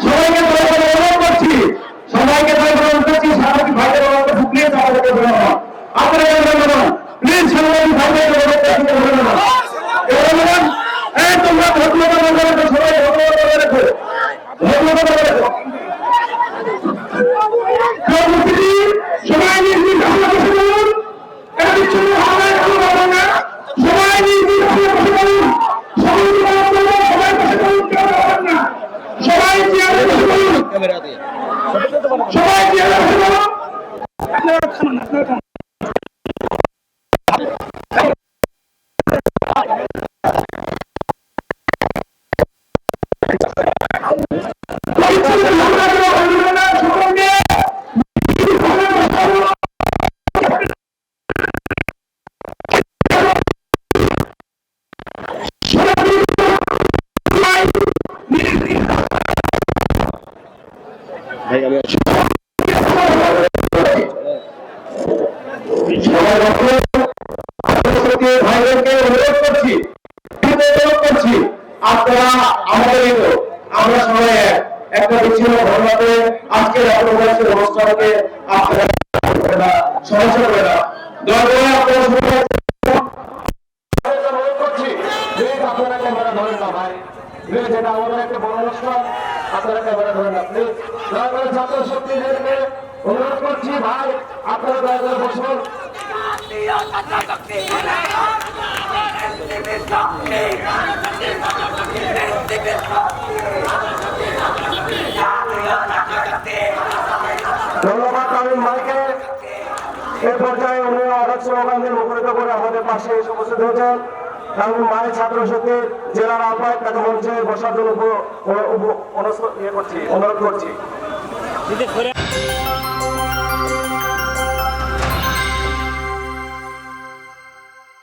সবাইকে অনুরোধ করছি সাংবাদিক ভাইদের অনুরোধ করছি প্লিজ আমাদেরকে ধন্যবাদ আপনারা ধন্যবাদ প্লিজ সাংবাদিক ভাইদের অনুরোধ করছি ধন্যবাদ তোমরা ভদ্রতা বজায় রাখো সবাই ভদ্রতা বজায় রাখো ভদ্রতা বজায় রাখো সবাই নিজ নিজ আসনে বসে বলুন এটা বিচ্ছিন্ন হবে না সবাই নিজ নিজ আসনে বসে বলুন সবাই বসে বলুন কেউ যাবেন না সবাই চেয়ারে বসে বলুন সবাই চেয়ারে বসে বলুন আপনারা থামান আপনারা থামান ভাইদেরকে অনুরোধ করছি আপনারা আমাদের আমরা সবাই একটা বিচ্ছিন্ন ঘটনাতে আজকের অপরাধের অনুষ্ঠানকে আপনারা সমস্যা করে না দয়া করে আপনারা অনুরোধ করছি আপনারা ক্যামেরা ধরেন না ভাই যেটা আমাদের একটা বড় অনুষ্ঠান আপনারা ক্যামেরা ধরেন না প্লিজ দয়া করে ছাত্র শক্তিদেরকে অনুরোধ করছি ভাই আপনারা দয়া করে বসুন ধন্যবাদ তামিম ভাইকে এই পর্যায়ে উনি অধ্যক্ষ ওখানে মুখরিত করে আমাদের পাশে এসে উপস্থিত হয়েছেন তামিম ভাই ছাত্র শক্তি জেলার আহ্বায়ক তাকে মঞ্চে বসার জন্য অনুরোধ করছি